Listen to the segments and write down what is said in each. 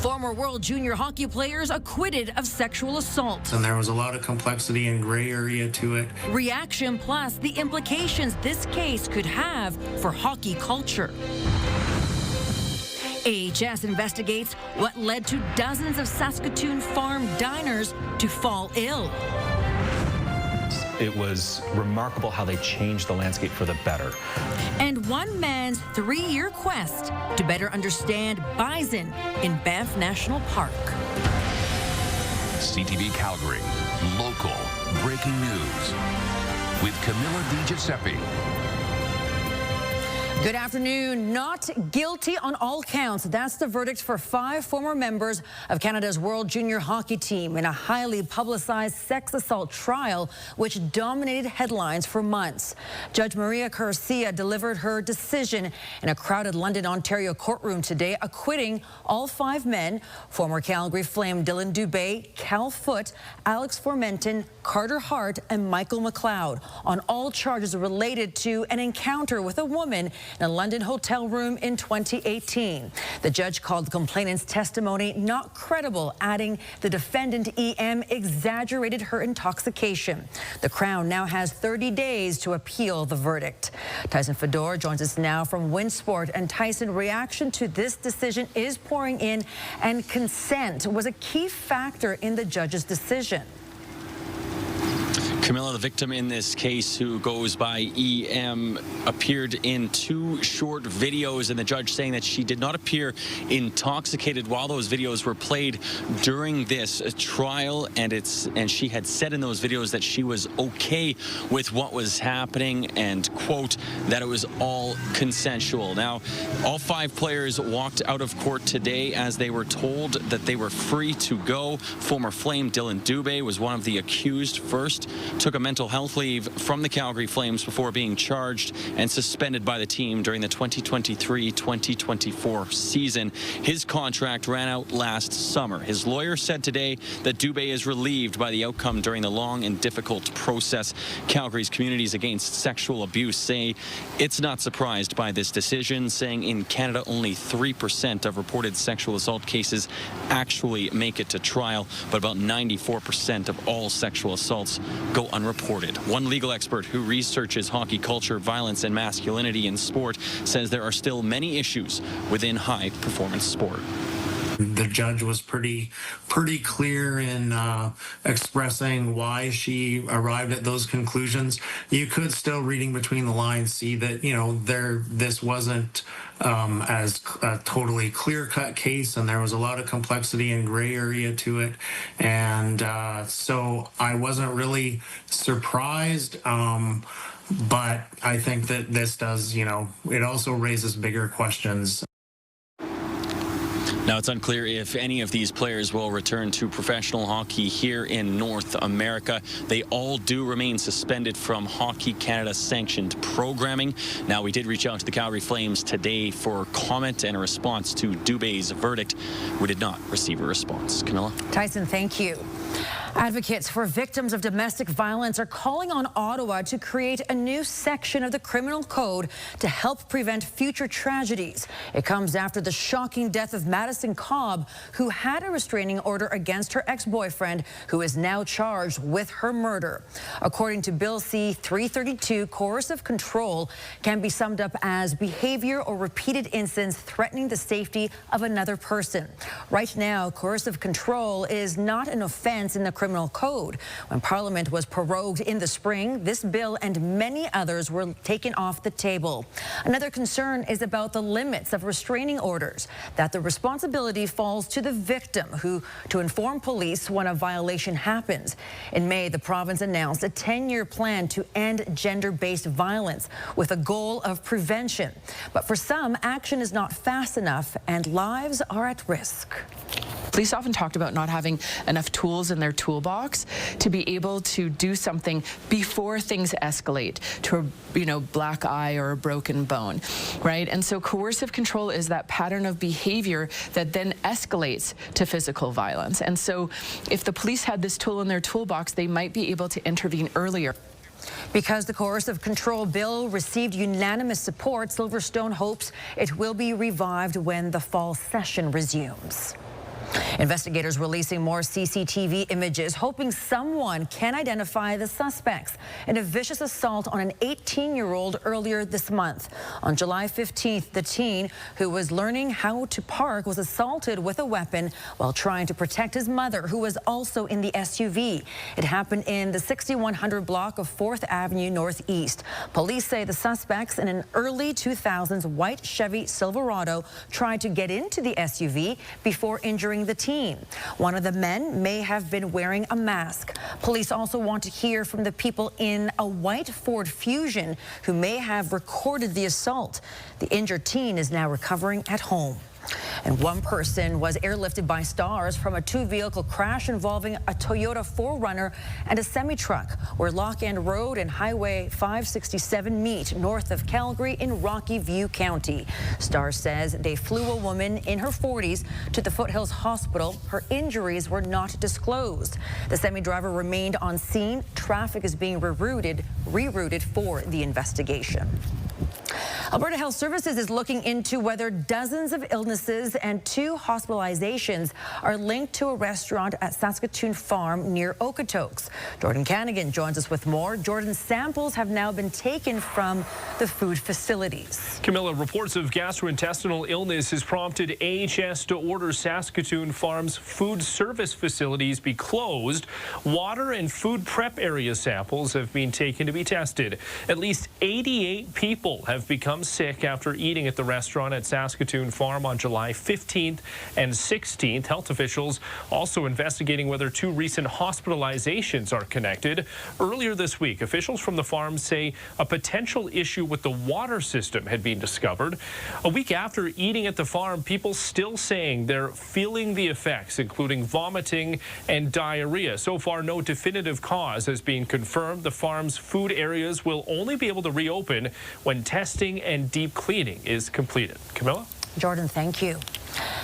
Former World Junior hockey players acquitted of sexual assault. And there was a lot of complexity and gray area to it. Reaction plus the implications this case could have for hockey culture. AHS investigates what led to dozens of Saskatoon farm diners to fall ill. It was remarkable how they changed the landscape for the better. And one man's 3-year quest to better understand bison in Banff National Park. CTV Calgary, local breaking news with Camilla Di Giuseppe. Good afternoon. Not guilty on all counts. That's the verdict for 5 former members of Canada's World Junior Hockey team in a highly publicized sex assault trial which dominated headlines for months. Judge Maria Garcia delivered her decision in a crowded London, Ontario courtroom today, acquitting all 5 men: former Calgary Flame Dylan Dubé, Cal Foote, Alex Formenton, Carter Hart, and Michael McLeod on all charges related to an encounter with a woman in a London hotel room in 2018. The judge called the complainant's testimony not credible, adding the defendant EM exaggerated her intoxication. The Crown now has 30 days to appeal the verdict. Tyson Fedor joins us now from Winsport. And Tyson, reaction to this decision is pouring in, and consent was a key factor in the judge's decision. Camilla, the victim in this case, who goes by EM, appeared in 2 short videos, and the judge saying that she did not appear intoxicated while those videos were played during this trial, and she had said in those videos that she was okay with what was happening and, quote, that it was all consensual. Now, all 5 players walked out of court today as they were told that they were free to go. Former Flame Dylan Dubé was one of the accused. First, took a mental health leave from the Calgary Flames before being charged and suspended by the team during the 2023-2024 season. His contract ran out last summer. His lawyer said today that Dubé is relieved by the outcome during the long and difficult process. Calgary's Communities Against Sexual Abuse say it's not surprised by this decision, saying in Canada only 3% of reported sexual assault cases actually make it to trial, but about 94% of all sexual assaults go unreported. One legal expert who researches hockey culture, violence, and masculinity in sport says there are still many issues within high-performance sport. The judge was pretty clear in expressing why she arrived at those conclusions. You could still, reading between the lines, see that, you know, this wasn't as a totally clear-cut case, and there was a lot of complexity and gray area to it. And so I wasn't really surprised. But I think that this does, you know, it also raises bigger questions. Now, it's unclear if any of these players will return to professional hockey here in North America. They all do remain suspended from Hockey Canada's sanctioned programming. Now, we did reach out to the Calgary Flames today for comment and a response to Dubé's verdict. We did not receive a response. Camilla? Tyson, thank you. Advocates for victims of domestic violence are calling on Ottawa to create a new section of the criminal code to help prevent future tragedies. It comes after the shocking death of Madison Cobb, who had a restraining order against her ex-boyfriend, who is now charged with her murder. According to Bill C-332, coercive control can be summed up as behavior or repeated incidents threatening the safety of another person. Right now, coercive control is not an offense in the criminal code. When Parliament was prorogued in the spring, this bill and many others were taken off the table. Another concern is about the limits of restraining orders, that the responsibility falls to the victim to inform police when a violation happens. In May, the province announced a 10-year plan to end gender-based violence with a goal of prevention. But for some, action is not fast enough and lives are at risk. Police often talked about not having enough tools in their toolbox to be able to do something before things escalate to a, black eye or a broken bone, right? And so coercive control is that pattern of behavior that then escalates to physical violence. And so if the police had this tool in their toolbox, they might be able to intervene earlier. Because the coercive control bill received unanimous support, Silverstone hopes it will be revived when the fall session resumes. Investigators releasing more CCTV images, hoping someone can identify the suspects in a vicious assault on an 18-year-old earlier this month. On July 15th, the teen who was learning how to park was assaulted with a weapon while trying to protect his mother, who was also in the SUV. It happened in the 6100 block of 4th Avenue Northeast. Police say the suspects in an early 2000s white Chevy Silverado tried to get into the SUV before injuring the teen. One of the men may have been wearing a mask. Police also want to hear from the people in a white Ford Fusion who may have recorded the assault. The injured teen is now recovering at home. And one person was airlifted by stars from a two-vehicle crash involving a Toyota 4Runner and a semi-truck where Lock End Road and Highway 567 meet north of Calgary in Rocky View County. Stars says they flew a woman in her 40s to the Foothills Hospital. Her injuries were not disclosed. The semi-driver remained on scene. Traffic is being rerouted for the investigation. Alberta Health Services is looking into whether dozens of illnesses and 2 hospitalizations are linked to a restaurant at Saskatoon Farm near Okotoks. Jordan Canigan joins us with more. Jordan, samples have now been taken from the food facilities. Camilla, reports of gastrointestinal illness has prompted AHS to order Saskatoon Farm's food service facilities be closed. Water and food prep area samples have been taken to be tested. At least 88 people have become sick after eating at the restaurant at Saskatoon Farm on July 15th and 16th. Health officials also investigating whether 2 recent hospitalizations are connected. Earlier this week, officials from the farm say a potential issue with the water system had been discovered. A week after eating at the farm, people still saying they're feeling the effects, including vomiting and diarrhea. So far, no definitive cause has been confirmed. The farm's food areas will only be able to reopen when testing and deep cleaning is completed. Camilla? Jordan, thank you.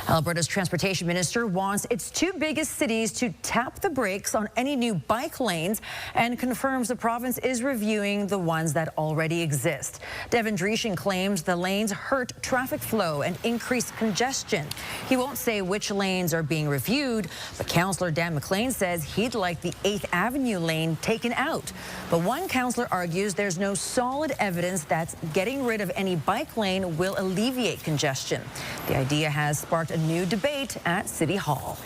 Alberta's transportation minister wants its 2 biggest cities to tap the brakes on any new bike lanes and confirms the province is reviewing the ones that already exist. Devin Dreeshen claims the lanes hurt traffic flow and increase congestion. He won't say which lanes are being reviewed, but Councillor Dan McLean says he'd like the 8th Avenue lane taken out. But one councillor argues there's no solid evidence that getting rid of any bike lane will alleviate congestion. The idea has sparked a new debate at City Hall.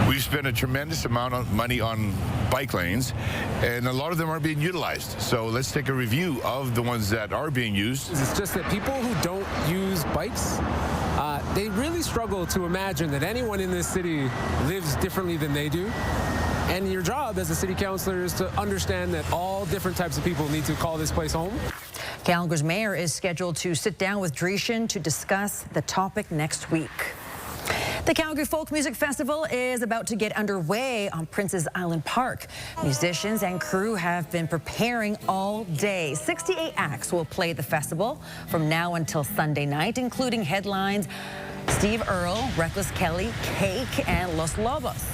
We've spent a tremendous amount of money on bike lanes, and a lot of them aren't being utilized. So let's take a review of the ones that are being used. It's just that people who don't use bikes, they really struggle to imagine that anyone in this city lives differently than they do. And your job as a city councillor is to understand that all different types of people need to call this place home. Calgary's mayor is scheduled to sit down with Dreeshen to discuss the topic next week. The Calgary Folk Music Festival is about to get underway on Prince's Island Park. Musicians and crew have been preparing all day. 68 acts will play the festival from now until Sunday night, including headlines Steve Earle, Reckless Kelly, Cake, and Los Lobos.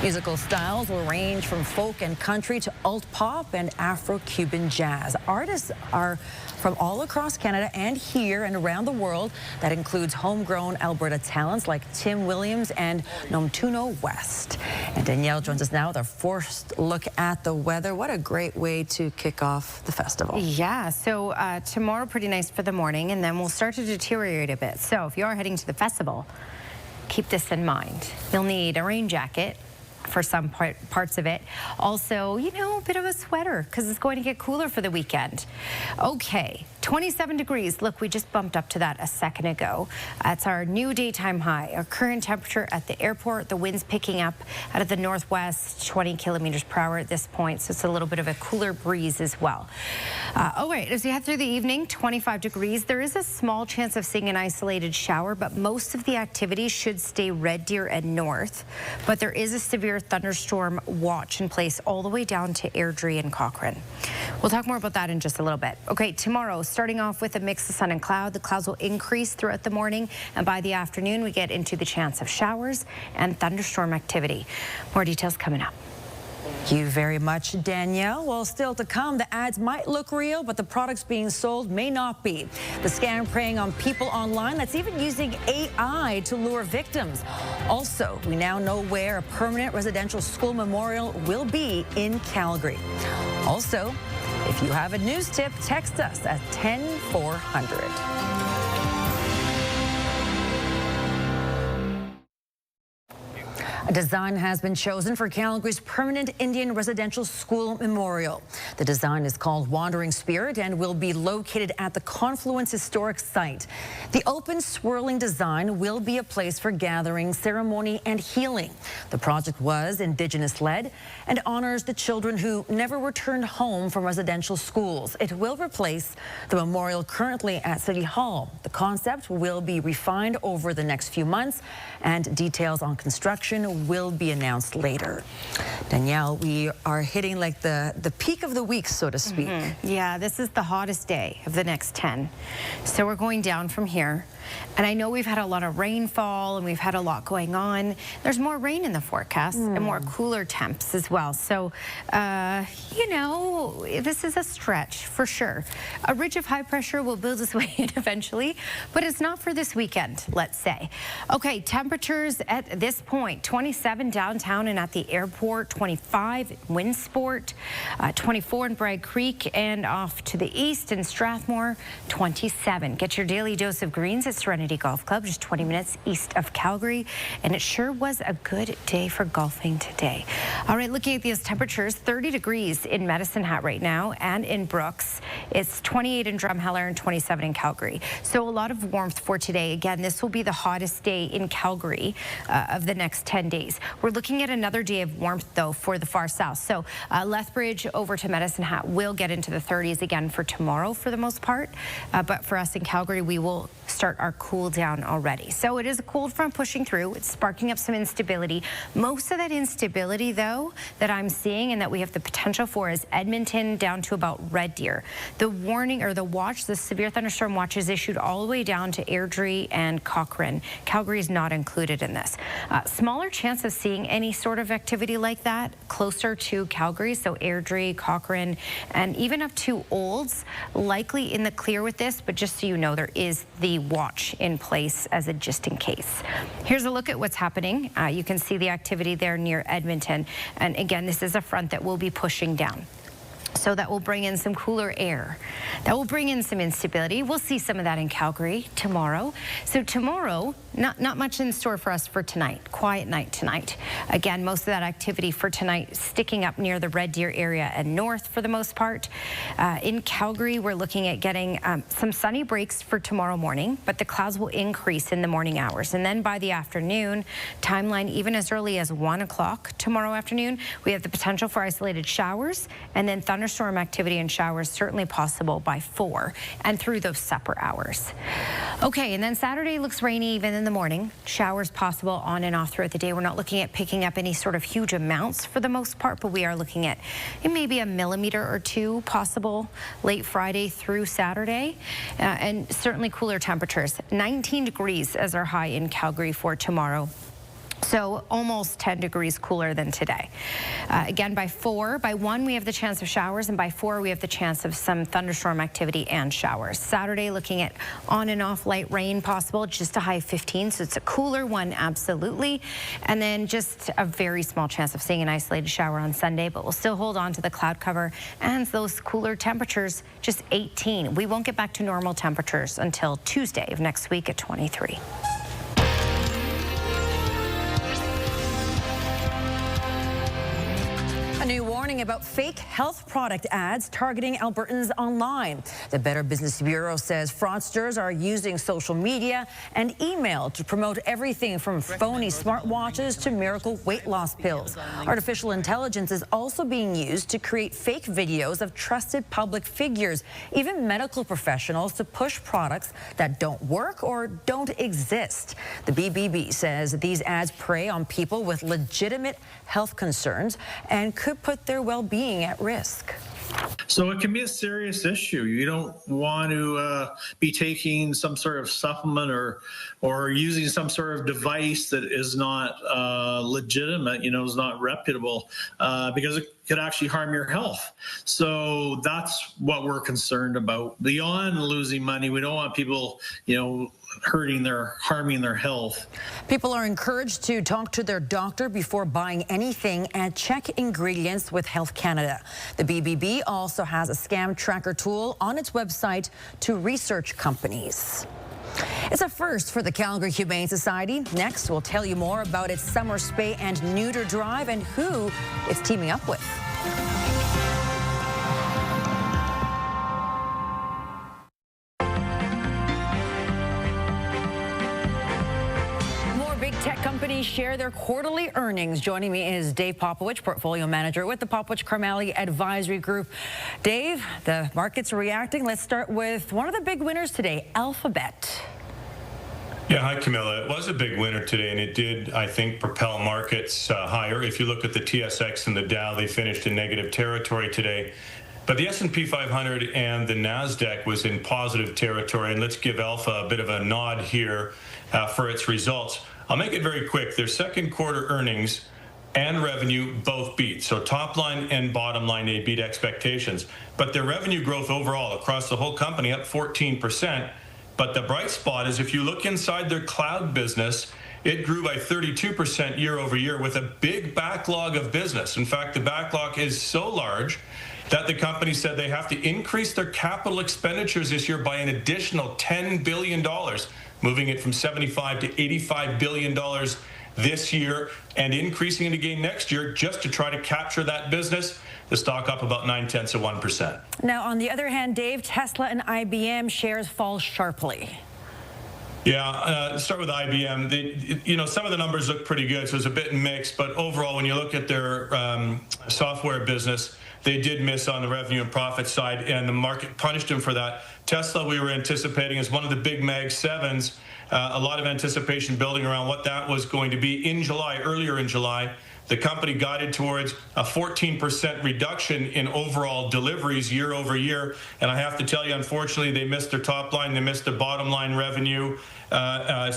Musical styles will range from folk and country to alt-pop and Afro-Cuban jazz. Artists are from all across Canada and here and around the world. That includes homegrown Alberta talents like Tim Williams and Nomtuno West. And Danielle joins us now with our first look at the weather. What a great way to kick off the festival. Yeah, so tomorrow pretty nice for the morning, and then we'll start to deteriorate a bit. So if you are heading to the festival, keep this in mind. You'll need a rain jacket for some parts of it. Also, you know, a bit of a sweater because it's going to get cooler for the weekend. Okay, 27 degrees. Look, we just bumped up to that a second ago. That's our new daytime high. Our current temperature at the airport, the wind's picking up out of the northwest, 20 kilometers per hour at this point, so it's a little bit of a cooler breeze as well. All right, as we head through the evening, 25 degrees. There is a small chance of seeing an isolated shower, but most of the activity should stay Red Deer and north. But there is a severe thunderstorm watch in place all the way down to Airdrie and Cochrane. We'll talk more about that in just a little bit. Okay, tomorrow, starting off with a mix of sun and cloud. The clouds will increase throughout the morning, and by the afternoon, we get into the chance of showers and thunderstorm activity. More details coming up. Thank you very much, Danielle. Well, still to come, the ads might look real, but the products being sold may not be. The scam preying on people online that's even using AI to lure victims. Also, we now know where a permanent residential school memorial will be in Calgary. Also, if you have a news tip, text us at 10400. A design has been chosen for Calgary's permanent Indian residential school memorial. The design is called Wandering Spirit and will be located at the Confluence Historic Site. The open swirling design will be a place for gathering, ceremony, and healing. The project was Indigenous-led and honors the children who never returned home from residential schools. It will replace the memorial currently at City Hall. The concept will be refined over the next few months, and details on construction will be announced later. Danielle, we are hitting like the peak of the week, so to speak. Yeah, this is the hottest day of the next 10. So we're going down from here. And I know we've had a lot of rainfall and we've had a lot going on. There's more rain in the forecast and more cooler temps as well. So, you know, this is a stretch for sure. A ridge of high pressure will build its way in eventually, but it's not for this weekend, let's say. Okay, temperatures at this point, 27 downtown and at the airport, 25 in Windsport, 24 in Bragg Creek, and off to the east in Strathmore, 27. Get your daily dose of greens at Serenity Golf Club, just 20 minutes east of Calgary, and it sure was a good day for golfing today. All right, looking at these temperatures, 30 degrees in Medicine Hat right now and in Brooks. It's 28 in Drumheller and 27 in Calgary. So a lot of warmth for today. Again, this will be the hottest day in Calgary of the next 10 days. We're looking at another day of warmth, though, for the far south. So Lethbridge over to Medicine Hat will get into the 30s again for tomorrow for the most part. But for us in Calgary, we will start our cool down already. So it is a cold front pushing through. It's sparking up some instability. Most of that instability, though, that I'm seeing and that we have the potential for is Edmonton down to about Red Deer. The warning or the watch, the severe thunderstorm watch is issued all the way down to Airdrie and Cochrane. Calgary is not included in this. Smaller chance of seeing any sort of activity like that closer to Calgary. So Airdrie, Cochrane, and even up to Olds, likely in the clear with this, but just so you know, there is the watch in place as a just in case. Here's a look at what's happening. You can see the activity there near Edmonton. And again, this is a front that will be pushing down. So that will bring in some cooler air. That will bring in some instability. We'll see some of that in Calgary tomorrow. So tomorrow, not much in store for us for tonight. Quiet night tonight. Again, most of that activity for tonight sticking up near the Red Deer area and north for the most part. In Calgary, we're looking at getting some sunny breaks for tomorrow morning, but the clouds will increase in the morning hours. And then by the afternoon, timeline even as early as 1 o'clock tomorrow afternoon, we have the potential for isolated showers and then thunderstorm activity and showers certainly possible by 4 and through those supper hours. Okay, and then Saturday looks rainy even in the morning. Showers possible on and off throughout the day. We're not looking at picking up any sort of huge amounts for the most part, but we are looking at maybe a millimeter or 2 possible late Friday through Saturday, and certainly cooler temperatures. 19 degrees as our high in Calgary for tomorrow. So almost 10 degrees cooler than today. Again, by 1 we have the chance of showers, and by 4 we have the chance of some thunderstorm activity and showers. Saturday looking at on and off light rain possible, just a high of 15, so it's a cooler one, absolutely. And then just a very small chance of seeing an isolated shower on Sunday, but we'll still hold on to the cloud cover and those cooler temperatures, just 18. We won't get back to normal temperatures until Tuesday of next week at 23. A new warning about fake health product ads targeting Albertans online. The Better Business Bureau says fraudsters are using social media and email to promote everything from phony smartwatches to miracle weight loss pills. Artificial intelligence is also being used to create fake videos of trusted public figures, even medical professionals, to push products that don't work or don't exist. The BBB says these ads prey on people with legitimate health concerns and could put their well-being at risk. So it can be a serious issue. You don't want to be taking some sort of supplement or using some sort of device that is not legitimate, is not reputable, because it could actually harm your health. So that's what we're concerned about. Beyond losing money, we don't want people, harming their health. People are encouraged to talk to their doctor before buying anything and check ingredients with Health Canada. The BBB also has a scam tracker tool on its website to research companies. It's a first for the Calgary Humane Society. Next, we'll tell you more about its summer spay and neuter drive and who it's teaming up with. Tech companies share their quarterly earnings. Joining me is Dave Popowich, portfolio manager with the Popowich-Karmali Advisory Group. Dave, the market's reacting. Let's start with one of the big winners today, Alphabet. Yeah, hi, Camilla. It was a big winner today, and it did, I think, propel markets higher. If you look at the TSX and the Dow, they finished in negative territory today. But the S&P 500 and the NASDAQ was in positive territory, and let's give Alpha a bit of a nod here for its results. I'll make it very quick. Their second quarter earnings and revenue both beat. So top line and bottom line, they beat expectations. But their revenue growth overall across the whole company up 14%. But the bright spot is if you look inside their cloud business, it grew by 32% year over year with a big backlog of business. In fact, the backlog is so large that the company said they have to increase their capital expenditures this year by an additional $10 billion, moving it from $75 to $85 billion this year and increasing it again next year just to try to capture that business. The stock up about 0.9%. Now, on the other hand, Dave, Tesla and IBM shares fall sharply. Yeah, start with IBM. Some of the numbers look pretty good, so it's a bit mixed. But overall, when you look at their software business, they did miss on the revenue and profit side, and the market punished them for that. Tesla, we were anticipating as one of the big Mag 7s, a lot of anticipation building around what that was going to be in July, earlier in July. The company guided towards a 14% reduction in overall deliveries year over year. And I have to tell you, unfortunately, they missed their top line. They missed their bottom line revenue, their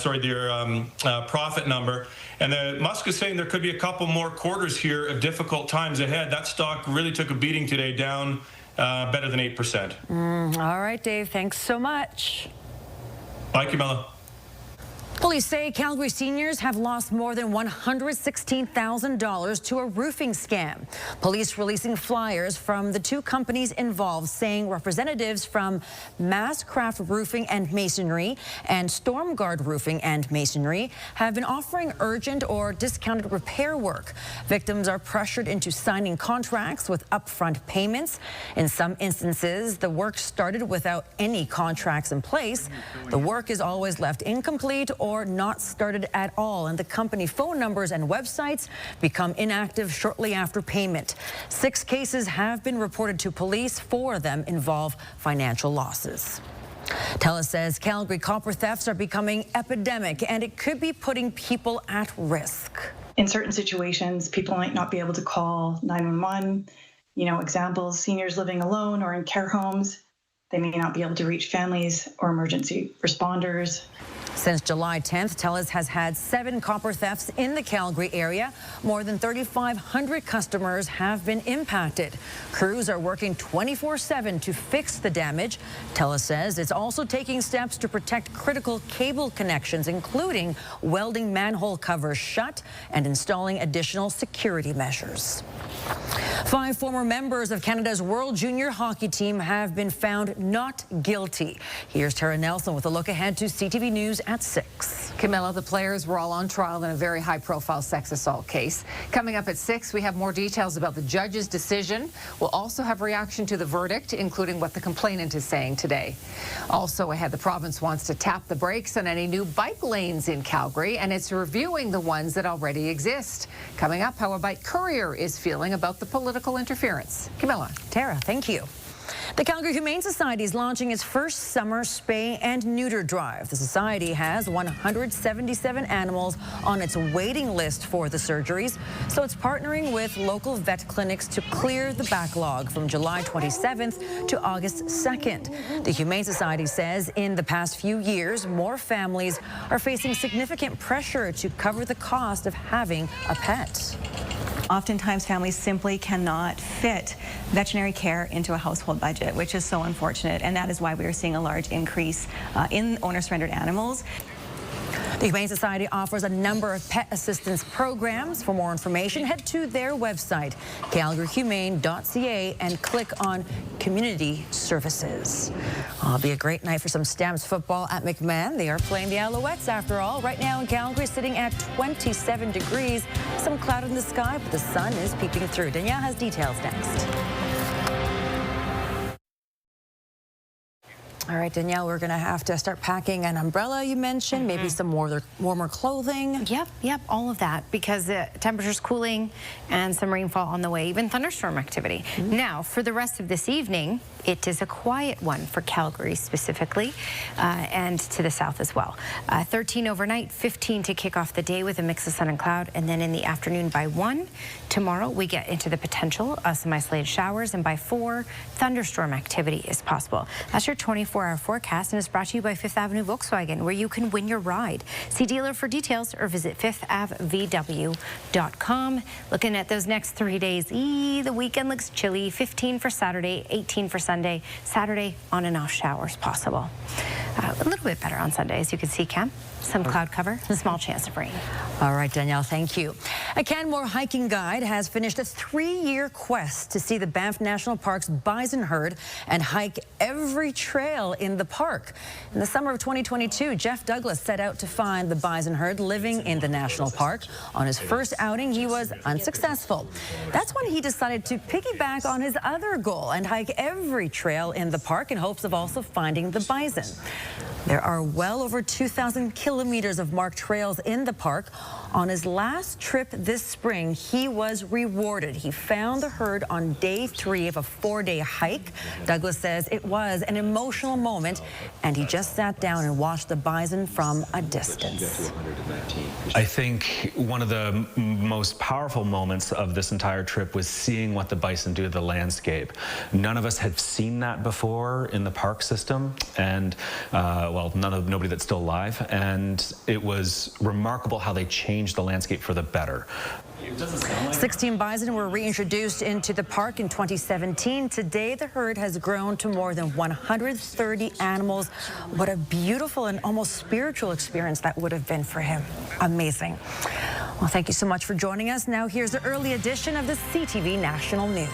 profit number. And Musk is saying there could be a couple more quarters here of difficult times ahead. That stock really took a beating today, down better than 8%. All right, Dave, thanks so much. Bye, Camilla. Police say Calgary seniors have lost more than $116,000 to a roofing scam. Police releasing flyers from the two companies involved saying representatives from Masscraft Roofing and Masonry and Stormguard Roofing and Masonry have been offering urgent or discounted repair work. Victims are pressured into signing contracts with upfront payments. In some instances, the work started without any contracts in place. The work is always left incomplete or not started at all, and the company phone numbers and websites become inactive shortly after payment. 6 cases have been reported to police. 4 of them involve financial losses. TELUS says Calgary copper thefts are becoming epidemic, and it could be putting people at risk. In certain situations, people might not be able to call 911. Examples, seniors living alone or in care homes. They may not be able to reach families or emergency responders. Since July 10th, TELUS has had 7 copper thefts in the Calgary area. More than 3,500 customers have been impacted. Crews are working 24/7 to fix the damage. TELUS says it's also taking steps to protect critical cable connections, including welding manhole covers shut and installing additional security measures. 5 former members of Canada's World Junior Hockey team have been found not guilty. Here's Tara Nelson with a look ahead to CTV News at 6. Camilla, the players were all on trial in a very high-profile sex assault case. Coming up at 6, we have more details about the judge's decision. We'll also have reaction to the verdict, including what the complainant is saying today. Also ahead, the province wants to tap the brakes on any new bike lanes in Calgary, and it's reviewing the ones that already exist. Coming up, how a bike courier is feeling about the political interference. Camilla. Tara, thank you. The Calgary Humane Society is launching its first summer spay and neuter drive. The society has 177 animals on its waiting list for the surgeries, so it's partnering with local vet clinics to clear the backlog from July 27th to August 2nd. The Humane Society says in the past few years, more families are facing significant pressure to cover the cost of having a pet. Oftentimes, families simply cannot fit veterinary care into a household budget, which is so unfortunate, and that is why we are seeing a large increase in owner-surrendered animals. The Humane Society offers a number of pet assistance programs. For more information, head to their website, calgaryhumane.ca, and click on Community Services. It'll be a great night for some Stamps football at McMahon. They are playing the Alouettes after all. Right now in Calgary, sitting at 27 degrees. Some cloud in the sky, but the sun is peeking through. Danielle has details next. All right, Danielle, we're going to have to start packing an umbrella you mentioned, maybe some warmer clothing. Yep, all of that, because the temperature's cooling and some rainfall on the way, even thunderstorm activity. Now, for the rest of this evening, it is a quiet one for Calgary specifically, and to the south as well. 13 overnight, 15 to kick off the day with a mix of sun and cloud, and then in the afternoon by 1, tomorrow we get into the potential of some isolated showers, and by 4, thunderstorm activity is possible. That's your 24-hour forecast, and it's brought to you by Fifth Avenue Volkswagen, where you can win your ride. See dealer for details or visit fifthAvVW.com. Looking at those next 3 days, the weekend looks chilly. 15 for Saturday, 18 for Sunday. Saturday, on and off showers possible. A little bit better on Sunday, as you can see, Cam. Some cloud cover, a small chance of rain. All right, Danielle, thank you. A Canmore hiking guide has finished a 3-year quest to see the Banff National Park's bison herd and hike every trail in the park. In the summer of 2022, Jeff Douglas set out to find the bison herd living in the national park. On his first outing, he was unsuccessful. That's when he decided to piggyback on his other goal and hike every trail in the park in hopes of also finding the bison. There are well over 2,000 kilometers of marked trails in the park. On his last trip this spring, he was rewarded. He found the herd on day 3 of a 4-day hike. Douglas says it was an emotional moment, and he just sat down and watched the bison from a distance. I think one of the most powerful moments of this entire trip was seeing what the bison do to the landscape. None of us had seen that before in the park system, and well, nobody that's still alive, and it was remarkable how they changed the landscape for the better. 16 bison were reintroduced into the park in 2017. Today, the herd has grown to more than 130 animals. What a beautiful and almost spiritual experience that would have been for him. Amazing. Well, thank you so much for joining us. Now, here's the early edition of the CTV National News.